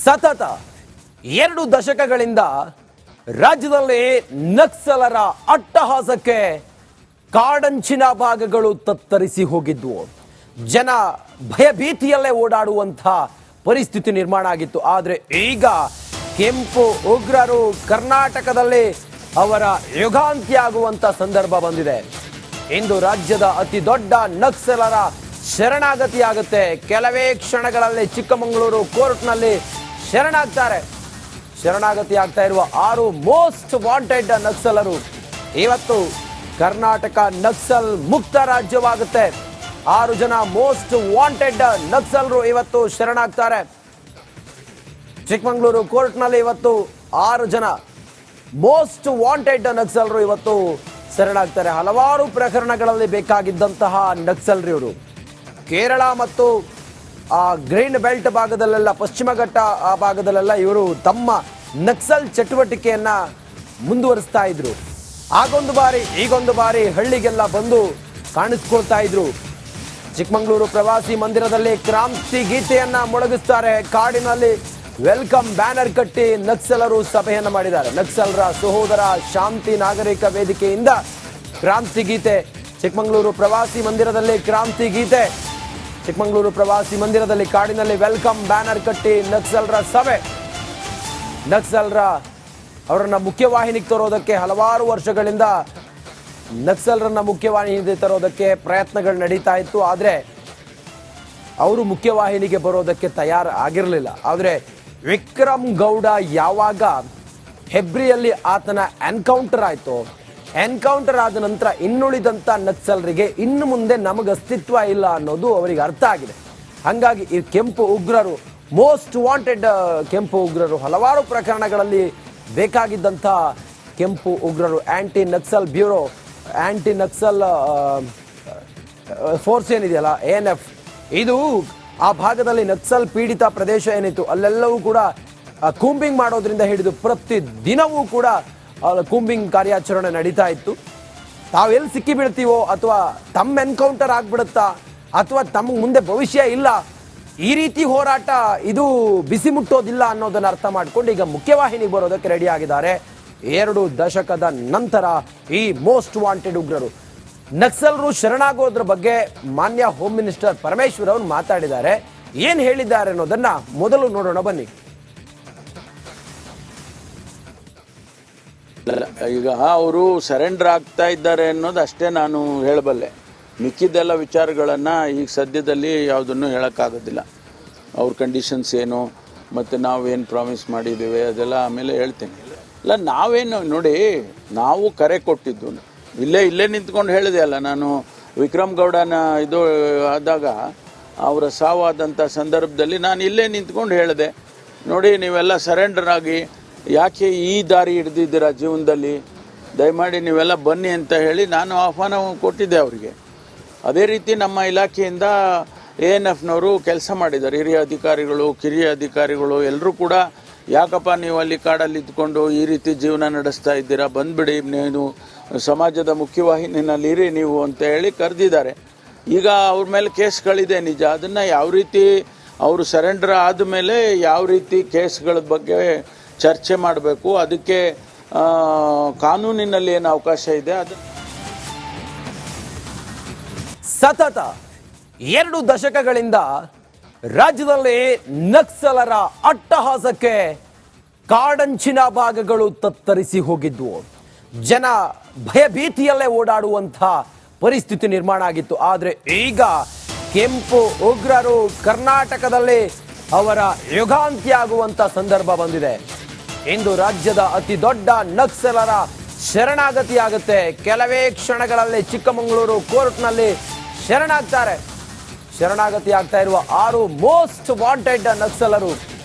ಸತತ 2 ದಶಕಗಳಿಂದ ರಾಜ್ಯದಲ್ಲಿ ನಕ್ಸಲರ ಅಟ್ಟಹಾಸಕ್ಕೆ ಕಾಡಂಚಿನ ಭಾಗಗಳು ತತ್ತರಿಸಿ ಹೋಗಿದ್ವು. ಜನ ಭಯಭೀತಿಯಲ್ಲೇ ಓಡಾಡುವಂಥ ಪರಿಸ್ಥಿತಿ ನಿರ್ಮಾಣ ಆಗಿತ್ತು. ಆದರೆ ಈಗ ಕೆಂಪು ಉಗ್ರರು ಕರ್ನಾಟಕದಲ್ಲಿ ಅವರ ಯುಗಾಂತ್ಯ ಆಗುವಂತ ಸಂದರ್ಭ ಬಂದಿದೆ. ಇಂದು ರಾಜ್ಯದ ಅತಿ ದೊಡ್ಡ ನಕ್ಸಲರ ಶರಣಾಗತಿಯಾಗುತ್ತೆ. ಕೆಲವೇ ಕ್ಷಣಗಳಲ್ಲಿ ಚಿಕ್ಕಮಗಳೂರು ಕೋರ್ಟ್ನಲ್ಲಿ ಶರಣಾಗತಿ ಆಗ್ತಾ ಇರುವ 6 ಮೋಸ್ಟ್ ವಾಂಟೆಡ್ ನಕ್ಸಲರು ಇವತ್ತು ಕರ್ನಾಟಕ ನಕ್ಸಲ್ ಮುಕ್ತ ರಾಜ್ಯವಾಗುತ್ತೆ. 6 ಜನ ಮೋಸ್ಟ್ ವಾಂಟೆಡ್ ನಕ್ಸಲರು ಇವತ್ತು ಶರಣಾಗ್ತಾರೆ. ಚಿಕ್ಕಮಗಳೂರು ಕೋರ್ಟ್ನಲ್ಲಿ ಇವತ್ತು 6 ಜನ ಮೋಸ್ಟ್ ವಾಂಟೆಡ್ ನಕ್ಸಲರು ಇವತ್ತು ಶರಣಾಗ್ತಾರೆ. ಹಲವಾರು ಪ್ರಕರಣಗಳಲ್ಲಿ ಬೇಕಾಗಿದ್ದಂತಹ ನಕ್ಸಲರು ಇವರು. ಕೇರಳ ಮತ್ತು ಗ್ರೀನ್ ಬೆಲ್ಟ್ ಭಾಗದಲ್ಲೆಲ್ಲ, ಪಶ್ಚಿಮ ಘಟ್ಟ ಆ ಭಾಗದಲ್ಲೆಲ್ಲ ಇವರು ತಮ್ಮ ನಕ್ಸಲ್ ಚಟುವಟಿಕೆಯನ್ನ ಮುಂದುವರಿಸ್ತಾ ಇದ್ರು. ಆಗೊಂದು ಬಾರಿ ಈಗೊಂದು ಬಾರಿ ಹಳ್ಳಿಗೆಲ್ಲ ಬಂದು ಕಾಣಿಸ್ಕೊಳ್ತಾ ಇದ್ರು. ಚಿಕ್ಕಮಗಳೂರು ಪ್ರವಾಸಿ ಮಂದಿರದಲ್ಲಿ ಕ್ರಾಂತಿ ಗೀತೆಯನ್ನ ಮೊಳಗಿಸ್ತಾರೆ. ಕಾಡಿನಲ್ಲಿ ವೆಲ್ಕಮ್ ಬ್ಯಾನರ್ ಕಟ್ಟಿ ನಕ್ಸಲರು ಸಭೆಯನ್ನ ಮಾಡಿದ್ದಾರೆ. ನಕ್ಸಲರ ಸಹೋದರ ಶಾಂತಿ ನಾಗರಿಕ ವೇದಿಕೆಯಿಂದ ಕ್ರಾಂತಿ ಗೀತೆ. ಚಿಕ್ಕಮಗಳೂರು ಪ್ರವಾಸಿ ಮಂದಿರದಲ್ಲಿ ಕ್ರಾಂತಿ ಗೀತೆ. ಚಿಕ್ಕಮಗಳೂರು ಪ್ರವಾಸಿ ಮಂದಿರದಲ್ಲಿ ಕಾಡಿನಲ್ಲಿ ವೆಲ್ಕಮ್ ಬ್ಯಾನರ್ ಕಟ್ಟಿ ನಕ್ಸಲರ ಸಭೆ. ನಕ್ಸಲರ ಅವರನ್ನ ಮುಖ್ಯವಾಹಿನಿಗೆ ತರೋದಕ್ಕೆ ಹಲವಾರು ವರ್ಷಗಳಿಂದ ನಕ್ಸಲರನ್ನ ಮುಖ್ಯವಾಹಿನಿಗೆ ತರೋದಕ್ಕೆ ಪ್ರಯತ್ನಗಳು ನಡೀತಾ ಇತ್ತು. ಆದರೆ ಅವರು ಮುಖ್ಯವಾಹಿನಿಗೆ ಬರೋದಕ್ಕೆ ತಯಾರು ಆಗಿರಲಿಲ್ಲ. ಆದರೆ ವಿಕ್ರಮ್ ಗೌಡ ಯಾವಾಗ ಹೆಬ್ರಿಯಲ್ಲಿ ಆತನ ಎನ್ಕೌಂಟರ್ ಆಯಿತು, ಎನ್ಕೌಂಟರ್ ಆದ ನಂತರ ಇನ್ನುಳಿದಂಥ ನಕ್ಸಲರಿಗೆ ಇನ್ನು ಮುಂದೆ ನಮಗೆ ಅಸ್ತಿತ್ವ ಇಲ್ಲ ಅನ್ನೋದು ಅವರಿಗೆ ಅರ್ಥ ಆಗಿದೆ. ಹಾಗಾಗಿ ಈ ಕೆಂಪು ಉಗ್ರರು, ಮೋಸ್ಟ್ ವಾಂಟೆಡ್ ಕೆಂಪು ಉಗ್ರರು, ಹಲವಾರು ಪ್ರಕರಣಗಳಲ್ಲಿ ಬೇಕಾಗಿದ್ದಂಥ ಕೆಂಪು ಉಗ್ರರು, anti Naxal bureau, anti Naxal force ಏನಿದೆಯಲ್ಲ ANF, ಇದು ಆ ಭಾಗದಲ್ಲಿ ನಕ್ಸಲ್ ಪೀಡಿತ ಪ್ರದೇಶ ಏನಿತ್ತು ಅಲ್ಲೆಲ್ಲವೂ ಕೂಡ ಕೂಂಬಿಂಗ್ ಮಾಡೋದ್ರಿಂದ ಹಿಡಿದು ಪ್ರತಿ ದಿನವೂ ಕೂಡ ಕೂಂಬಿಂಗ್ ಕಾರ್ಯಾಚರಣೆ ನಡೀತಾ ಇತ್ತು. ತಾವೆಲ್ಲಿ ಸಿಕ್ಕಿ ಬೀಳ್ತೀವೋ ಅಥವಾ ತಮ್ಮ ಎನ್ಕೌಂಟರ್ ಆಗ್ಬಿಡುತ್ತಾ ಅಥವಾ ತಮ್ಮ ಮುಂದೆ ಭವಿಷ್ಯ ಇಲ್ಲ, ಈ ರೀತಿ ಹೋರಾಟ ಇದು ಬಿಸಿ ಮುಟ್ಟೋದಿಲ್ಲ ಅನ್ನೋದನ್ನ ಅರ್ಥ ಮಾಡ್ಕೊಂಡು ಈಗ ಮುಖ್ಯವಾಹಿನಿಗೆ ಬರೋದಕ್ಕೆ ರೆಡಿ ಆಗಿದ್ದಾರೆ. 2 ದಶಕದ ನಂತರ ಈ ಮೋಸ್ಟ್ ವಾಂಟೆಡ್ ಉಗ್ರರು ನಕ್ಸಲರು ಶರಣಾಗೋದ್ರ ಬಗ್ಗೆ ಮಾನ್ಯ ಹೋಮ್ ಮಿನಿಸ್ಟರ್ ಪರಮೇಶ್ವರ್ ಅವರು ಮಾತಾಡಿದ್ದಾರೆ. ಏನ್ ಹೇಳಿದ್ದಾರೆ ಅನ್ನೋದನ್ನ ಮೊದಲು ನೋಡೋಣ ಬನ್ನಿ. ಈಗ ಅವರು ಸರೆಂಡರ್ ಆಗ್ತಾ ಇದ್ದಾರೆ ಅನ್ನೋದು ಅಷ್ಟೇ ನಾನು ಹೇಳಬಲ್ಲೆ. ಮಿಕ್ಕಿದ್ದೆಲ್ಲ ವಿಚಾರಗಳನ್ನು ಈಗ ಸದ್ಯದಲ್ಲಿ ಯಾವುದನ್ನು ಹೇಳೋಕ್ಕಾಗೋದಿಲ್ಲ. ಅವ್ರ ಕಂಡೀಷನ್ಸ್ ಏನು ಮತ್ತು ನಾವೇನು ಪ್ರಾಮಿಸ್ ಮಾಡಿದ್ದೇವೆ ಅದೆಲ್ಲ ಆಮೇಲೆ ಹೇಳ್ತೇನೆ. ಇಲ್ಲ, ನಾವೇನು ನೋಡಿ, ನಾವು ಕರೆ ಕೊಟ್ಟಿದ್ದು ಇಲ್ಲೇ ನಿಂತ್ಕೊಂಡು ಹೇಳಿದೆ ಅಲ್ಲ ನಾನು. ವಿಕ್ರಮ್ ಗೌಡನ ಇದು ಆದಾಗ ಅವರ ಸಾವಾದಂಥ ಸಂದರ್ಭದಲ್ಲಿ ನಾನು ಇಲ್ಲೇ ನಿಂತ್ಕೊಂಡು ಹೇಳಿದೆ, ನೋಡಿ ನೀವೆಲ್ಲ ಸರೆಂಡರ್ ಆಗಿ ಯಾಕೆ ಈ ದಾರಿ ಹಿಡ್ದಿದ್ದೀರಾ ಜೀವನದಲ್ಲಿ, ದಯಮಾಡಿ ನೀವೆಲ್ಲ ಬನ್ನಿ ಅಂತ ಹೇಳಿ ನಾನು ಆಹ್ವಾನ ಕೊಟ್ಟಿದ್ದೆ ಅವರಿಗೆ. ಅದೇ ರೀತಿ ನಮ್ಮ ಇಲಾಖೆಯಿಂದ ANFನವರು ಕೆಲಸ ಮಾಡಿದ್ದಾರೆ. ಹಿರಿಯ ಅಧಿಕಾರಿಗಳು, ಕಿರಿಯ ಅಧಿಕಾರಿಗಳು ಎಲ್ಲರೂ ಕೂಡ, ಯಾಕಪ್ಪ ನೀವು ಅಲ್ಲಿ ಕಾಡಲ್ಲಿ ಇದ್ಕೊಂಡು ಈ ರೀತಿ ಜೀವನ ನಡೆಸ್ತಾ ಇದ್ದೀರಾ, ಬಂದ್ಬಿಡಿ, ನೀವು ಸಮಾಜದ ಮುಖ್ಯವಾಹಿನಿನಲ್ಲಿ ಇರಿ ನೀವು ಅಂತ ಹೇಳಿ ಕರೆದಿದ್ದಾರೆ. ಈಗ ಅವ್ರ ಮೇಲೆ ಕೇಸ್ಗಳಿದೆ ನಿಜ. ಅದನ್ನು ಯಾವ ರೀತಿ ಅವರು ಸರೆಂಡರ್ ಆದಮೇಲೆ ಯಾವ ರೀತಿ ಕೇಸ್ಗಳ ಬಗ್ಗೆ ಚರ್ಚೆ ಮಾಡಬೇಕು, ಅದಕ್ಕೆ ಕಾನೂನಿನಲ್ಲಿ ಏನು ಅವಕಾಶ ಇದೆ ಅದು. ಸತತ 2 ದಶಕಗಳಿಂದ ರಾಜ್ಯದಲ್ಲಿ ನಕ್ಸಲರ ಅಟ್ಟಹಾಸಕ್ಕೆ ಕಾಡಂಚಿನ ಭಾಗಗಳು ತತ್ತರಿಸಿ ಹೋಗಿದ್ವು. ಜನ ಭಯಭೀತಿಯಲ್ಲೇ ಓಡಾಡುವಂಥ ಪರಿಸ್ಥಿತಿ ನಿರ್ಮಾಣ ಆಗಿತ್ತು. ಆದರೆ ಈಗ ಕೆಂಪು ಉಗ್ರರು ಕರ್ನಾಟಕದಲ್ಲಿ ಅವರ ಯುಗಾಂತ್ಯ ಆಗುವಂತ ಸಂದರ್ಭ ಬಂದಿದೆ. ಇಂದು ರಾಜ್ಯದ ಅತಿ ದೊಡ್ಡ ನಕ್ಸಲರ ಶರಣಾಗತಿಯಾಗುತ್ತೆ. ಕೆಲವೇ ಕ್ಷಣಗಳಲ್ಲಿ ಚಿಕ್ಕಮಗಳೂರು ಕೋರ್ಟ್ನಲ್ಲಿ ಶರಣಾಗತಿ ಆಗ್ತಾ ಇರುವ 6 ಮೋಸ್ಟ್ ವಾಂಟೆಡ್ ನಕ್ಸಲರು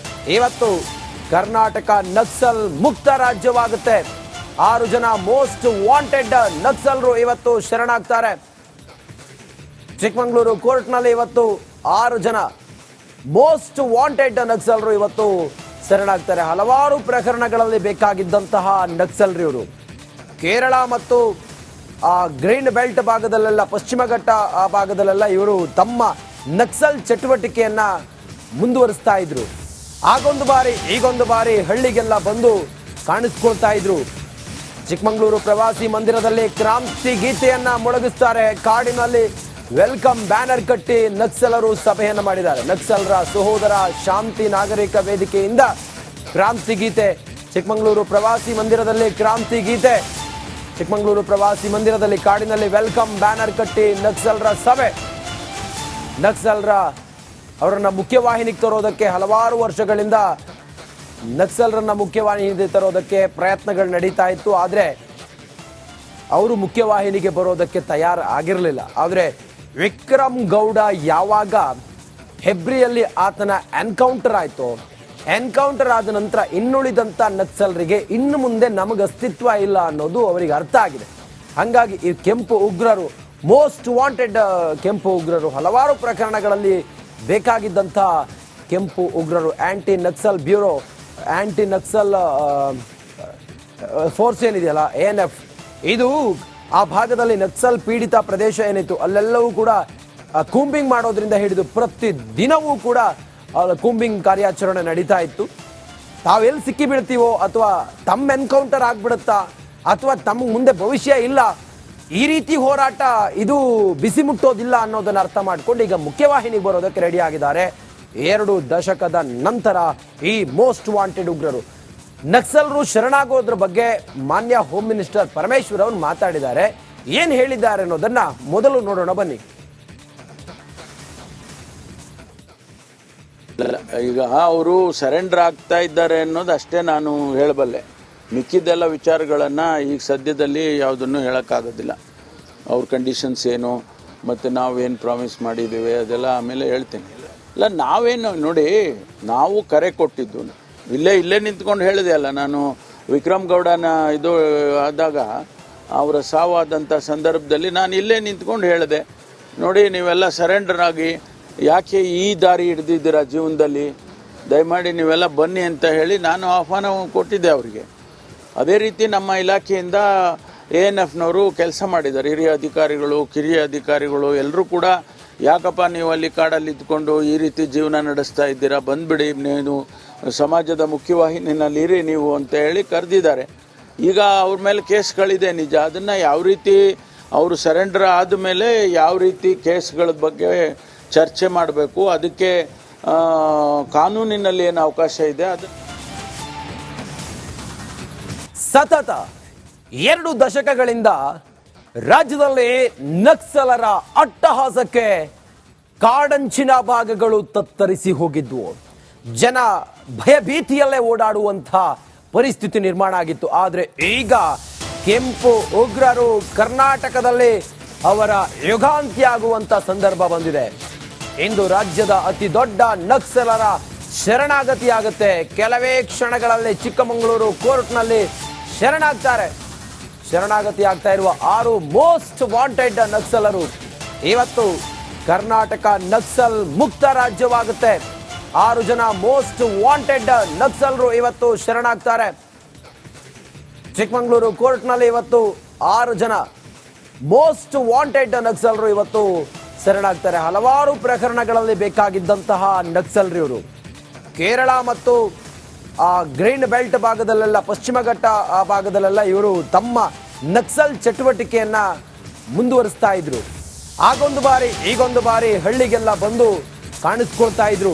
ಇವತ್ತು ಕರ್ನಾಟಕ ನಕ್ಸಲ್ ಮುಕ್ತ ರಾಜ್ಯವಾಗುತ್ತೆ. 6 ಜನ ಮೋಸ್ಟ್ ವಾಂಟೆಡ್ ನಕ್ಸಲರು ಇವತ್ತು ಶರಣಾಗ್ತಾರೆ. ಚಿಕ್ಕಮಗಳೂರು ಕೋರ್ಟ್ನಲ್ಲಿ ಇವತ್ತು 6 ಜನ ಮೋಸ್ಟ್ ವಾಂಟೆಡ್ ನಕ್ಸಲರು ಇವತ್ತು ಶರಣಾಗ್ತಾರೆ. ಹಲವಾರು ಪ್ರಕರಣಗಳಲ್ಲಿ ಬೇಕಾಗಿದ್ದಂತಹ ನಕ್ಸಲರು ಇವರು. ಕೇರಳ ಮತ್ತು ಗ್ರೀನ್ ಬೆಲ್ಟ್ ಭಾಗದಲ್ಲೆಲ್ಲ, ಪಶ್ಚಿಮ ಘಟ್ಟ ಆ ಭಾಗದಲ್ಲೆಲ್ಲ ಇವರು ತಮ್ಮ ನಕ್ಸಲ್ ಚಟುವಟಿಕೆಯನ್ನ ಮುಂದುವರಿಸ್ತಾ ಇದ್ರು. ಆಗೊಂದು ಬಾರಿ ಈಗೊಂದು ಬಾರಿ ಹಳ್ಳಿಗೆಲ್ಲ ಬಂದು ಕಾಣಿಸ್ಕೊಳ್ತಾ ಇದ್ರು. ಚಿಕ್ಕಮಗಳೂರು ಪ್ರವಾಸಿ ಮಂದಿರದಲ್ಲಿ ಕ್ರಾಂತಿ ಗೀತೆಯನ್ನ ಮೊಳಗಿಸ್ತಾರೆ. ಕಾಡಿನಲ್ಲಿ ವೆಲ್ಕಮ್ ಬ್ಯಾನರ್ ಕಟ್ಟಿ ನಕ್ಸಲರು ಸಭೆಯನ್ನ ಮಾಡಿದ್ದಾರೆ. ನಕ್ಸಲರ ಸಹೋದರ ಶಾಂತಿ ನಾಗರಿಕ ವೇದಿಕೆಯಿಂದ ಕ್ರಾಂತಿ ಗೀತೆ. ಚಿಕ್ಕಮಗಳೂರು ಪ್ರವಾಸಿ ಮಂದಿರದಲ್ಲಿ ಕ್ರಾಂತಿ ಗೀತೆ. ಚಿಕ್ಕಮಗಳೂರು ಪ್ರವಾಸಿ ಮಂದಿರದಲ್ಲಿ ಕಾಡಿನಲ್ಲಿ ವೆಲ್ಕಮ್ ಬ್ಯಾನರ್ ಕಟ್ಟಿ ನಕ್ಸಲರ ಸಭೆ. ನಕ್ಸಲರ ಅವರನ್ನ ಮುಖ್ಯವಾಹಿನಿಗೆ ತರೋದಕ್ಕೆ ಹಲವಾರು ವರ್ಷಗಳಿಂದ ನಕ್ಸಲರನ್ನ ಮುಖ್ಯವಾಹಿನಿಗೆ ತರೋದಕ್ಕೆ ಪ್ರಯತ್ನಗಳು ನಡೀತಾ ಇತ್ತು. ಆದರೆ ಅವರು ಮುಖ್ಯವಾಹಿನಿಗೆ ಬರೋದಕ್ಕೆ ತಯಾರು ಆಗಿರಲಿಲ್ಲ. ಆದರೆ ವಿಕ್ರಮ್ ಗೌಡ ಯಾವಾಗ ಹೆಬ್ರಿಯಲ್ಲಿ ಆತನ ಎನ್ಕೌಂಟರ್ ಆಯಿತು, ಎನ್ಕೌಂಟರ್ ಆದ ನಂತರ ಇನ್ನುಳಿದಂಥ ನಕ್ಸಲರಿಗೆ ಇನ್ನು ಮುಂದೆ ನಮಗೆ ಅಸ್ತಿತ್ವ ಇಲ್ಲ ಅನ್ನೋದು ಅವರಿಗೆ ಅರ್ಥ ಆಗಿದೆ. ಹಾಗಾಗಿ ಈ ಕೆಂಪು ಉಗ್ರರು, ಮೋಸ್ಟ್ ವಾಂಟೆಡ್ ಕೆಂಪು ಉಗ್ರರು, ಹಲವಾರು ಪ್ರಕರಣಗಳಲ್ಲಿ ಬೇಕಾಗಿದ್ದಂಥ ಕೆಂಪು ಉಗ್ರರು, anti Naxal bureau, anti Naxal force ಏನಿದೆಯಲ್ಲ ANF, ಇದು ಆ ಭಾಗದಲ್ಲಿ ನಕ್ಸಲ್ ಪೀಡಿತ ಪ್ರದೇಶ ಏನಿತ್ತು ಅಲ್ಲೆಲ್ಲವೂ ಕೂಡ ಕೂಂಬಿಂಗ್ ಮಾಡೋದ್ರಿಂದ ಹಿಡಿದು ಪ್ರತಿ ದಿನವೂ ಕೂಡ ಕೂಂಬಿಂಗ್ ಕಾರ್ಯಾಚರಣೆ ನಡೀತಾ ಇತ್ತು. ತಾವೆಲ್ಲಿ ಸಿಕ್ಕಿ ಬೀಳ್ತೀವೋ ಅಥವಾ ತಮ್ಮ ಎನ್ಕೌಂಟರ್ ಆಗ್ಬಿಡುತ್ತಾ ಅಥವಾ ತಮ್ಮ ಮುಂದೆ ಭವಿಷ್ಯ ಇಲ್ಲ, ಈ ರೀತಿ ಹೋರಾಟ ಇದು ಬಿಸಿ ಮುಟ್ಟೋದಿಲ್ಲ ಅನ್ನೋದನ್ನ ಅರ್ಥ ಮಾಡ್ಕೊಂಡು ಈಗ ಮುಖ್ಯವಾಹಿನಿಗೆ ಬರೋದಕ್ಕೆ ರೆಡಿ ಆಗಿದ್ದಾರೆ. 2 ದಶಕದ ನಂತರ ಈ ಮೋಸ್ಟ್ ವಾಂಟೆಡ್ ಉಗ್ರರು. ನಕ್ಸಲರು ಶರಣಾಗೋದ್ರ ಬಗ್ಗೆ ಮಾನ್ಯ ಹೋಮ್ ಮಿನಿಸ್ಟರ್ ಪರಮೇಶ್ವರ್ ಅವರು ಮಾತಾಡಿದ್ದಾರೆ. ಏನ್ ಹೇಳಿದ್ದಾರೆ ಅನ್ನೋದನ್ನ ಮೊದಲು ನೋಡೋಣ ಬನ್ನಿ. ಈಗ ಅವರು ಸರೆಂಡರ್ ಆಗ್ತಾ ಇದ್ದಾರೆ ಅನ್ನೋದು ಅಷ್ಟೇ ನಾನು ಹೇಳಬಲ್ಲೆ. ಮಿಕ್ಕಿದ್ದೆಲ್ಲ ವಿಚಾರಗಳನ್ನು ಈಗ ಸದ್ಯದಲ್ಲಿ ಯಾವುದನ್ನು ಹೇಳೋಕ್ಕಾಗೋದಿಲ್ಲ. ಅವ್ರ ಕಂಡೀಷನ್ಸ್ ಏನು ಮತ್ತು ನಾವೇನು ಪ್ರಾಮಿಸ್ ಮಾಡಿದ್ದೇವೆ ಅದೆಲ್ಲ ಆಮೇಲೆ ಹೇಳ್ತೀನಿ. ಇಲ್ಲ ನಾವೇನು ನೋಡಿ, ನಾವು ಕರೆ ಕೊಟ್ಟಿದ್ದು ಇಲ್ಲೇ ನಿಂತ್ಕೊಂಡು ಹೇಳಿದೆ ಅಲ್ಲ ನಾನು. ವಿಕ್ರಮ್ ಗೌಡನ ಇದು ಆದಾಗ ಅವರ ಸಾವಾದಂಥ ಸಂದರ್ಭದಲ್ಲಿ ನಾನು ಇಲ್ಲೇ ನಿಂತ್ಕೊಂಡು ಹೇಳಿದೆ, ನೋಡಿ ನೀವೆಲ್ಲ ಸರೆಂಡರ್ ಆಗಿ ಯಾಕೆ ಈ ದಾರಿ ಹಿಡ್ದಿದ್ದೀರಾ ಜೀವನದಲ್ಲಿ, ದಯಮಾಡಿ ನೀವೆಲ್ಲ ಬನ್ನಿ ಅಂತ ಹೇಳಿ ನಾನು ಆಹ್ವಾನ ಕೊಟ್ಟಿದ್ದೆ ಅವರಿಗೆ. ಅದೇ ರೀತಿ ನಮ್ಮ ಇಲಾಖೆಯಿಂದ ANFನವರು ಕೆಲಸ ಮಾಡಿದ್ದಾರೆ. ಹಿರಿಯ ಅಧಿಕಾರಿಗಳು, ಕಿರಿಯ ಅಧಿಕಾರಿಗಳು ಎಲ್ಲರೂ ಕೂಡ ಯಾಕಪ್ಪ ನೀವು ಅಲ್ಲಿ ಕಾಡಲ್ಲಿ ಇದ್ಕೊಂಡು ಈ ರೀತಿ ಜೀವನ ನಡೆಸ್ತಾ ಇದ್ದೀರಾ, ಬಂದ್ಬಿಡಿ, ನೀವು ಸಮಾಜದ ಮುಖ್ಯವಾಹಿನಿನಲ್ಲಿ ಇರಿ ನೀವು ಅಂತ ಹೇಳಿ ಕರೆದಿದ್ದಾರೆ. ಈಗ ಅವ್ರ ಮೇಲೆ ಕೇಸ್ಗಳಿದೆ ನಿಜ. ಅದನ್ನು ಯಾವ ರೀತಿ ಅವರು ಸರೆಂಡರ್ ಆದಮೇಲೆ ಯಾವ ರೀತಿ ಕೇಸ್ಗಳ ಬಗ್ಗೆ ಚರ್ಚೆ ಮಾಡಬೇಕು, ಅದಕ್ಕೆ ಕಾನೂನಿನಲ್ಲಿ ಏನು ಅವಕಾಶ ಇದೆ ಅದು. ಸತತ 2 ದಶಕಗಳಿಂದ ರಾಜ್ಯದಲ್ಲಿ ನಕ್ಸಲರ ಅಟ್ಟಹಾಸಕ್ಕೆ ಕಾಡಂಚಿನ ಭಾಗಗಳು ತತ್ತರಿಸಿ ಹೋಗಿದ್ವು. ಜನ ಭಯಭೀತಿಯಲ್ಲೇ ಓಡಾಡುವಂಥ ಪರಿಸ್ಥಿತಿ ನಿರ್ಮಾಣ ಆಗಿತ್ತು. ಆದರೆ ಈಗ ಕೆಂಪು ಉಗ್ರರು ಕರ್ನಾಟಕದಲ್ಲಿ ಅವರ ಯುಗಾಂತ್ಯ ಆಗುವಂಥ ಸಂದರ್ಭ ಬಂದಿದೆ. ಇಂದು ರಾಜ್ಯದ ಅತಿ ದೊಡ್ಡ ನಕ್ಸಲರ ಶರಣಾಗತಿ ಆಗುತ್ತೆ. ಕೆಲವೇ ಕ್ಷಣಗಳಲ್ಲಿ ಚಿಕ್ಕಮಗಳೂರು ಕೋರ್ಟ್ನಲ್ಲಿ ಶರಣಾಗ್ತಾರೆ. ಶರಣಾಗತಿ ಆಗ್ತಾ ಇರುವ 6 ಮೋಸ್ಟ್ ವಾಂಟೆಡ್ ನಕ್ಸಲರು ಇವತ್ತು ಕರ್ನಾಟಕ ನಕ್ಸಲ್ ಮುಕ್ತ ರಾಜ್ಯವಾಗುತ್ತೆ. 6 ಜನ ಮೋಸ್ಟ್ ವಾಂಟೆಡ್ ನಕ್ಸಲರು ಇವತ್ತು ಶರಣಾಗ್ತಾರೆ. ಚಿಕ್ಕಮಗಳೂರು ಕೋರ್ಟ್ನಲ್ಲಿ ಇವತ್ತು 6 ಜನ ಮೋಸ್ಟ್ ವಾಂಟೆಡ್ ನಕ್ಸಲರು ಇವತ್ತು ಶರಣಾಗ್ತಾರೆ. ಹಲವಾರು ಪ್ರಕರಣಗಳಲ್ಲಿ ಬೇಕಾಗಿದ್ದಂತಹ ನಕ್ಸಲರು ಇವರು. ಕೇರಳ ಮತ್ತು ಗ್ರೀನ್ ಬೆಲ್ಟ್ ಭಾಗದಲ್ಲೆಲ್ಲ, ಪಶ್ಚಿಮ ಘಟ್ಟ ಆ ಭಾಗದಲ್ಲೆಲ್ಲ ಇವರು ತಮ್ಮ ನಕ್ಸಲ್ ಚಟುವಟಿಕೆಯನ್ನ ಮುಂದುವರಿಸ್ತಾ ಇದ್ರು. ಆಗೊಂದು ಬಾರಿ ಈಗೊಂದು ಬಾರಿ ಹಳ್ಳಿಗೆಲ್ಲ ಬಂದು ಕಾಣಿಸ್ಕೊಳ್ತಾ ಇದ್ರು.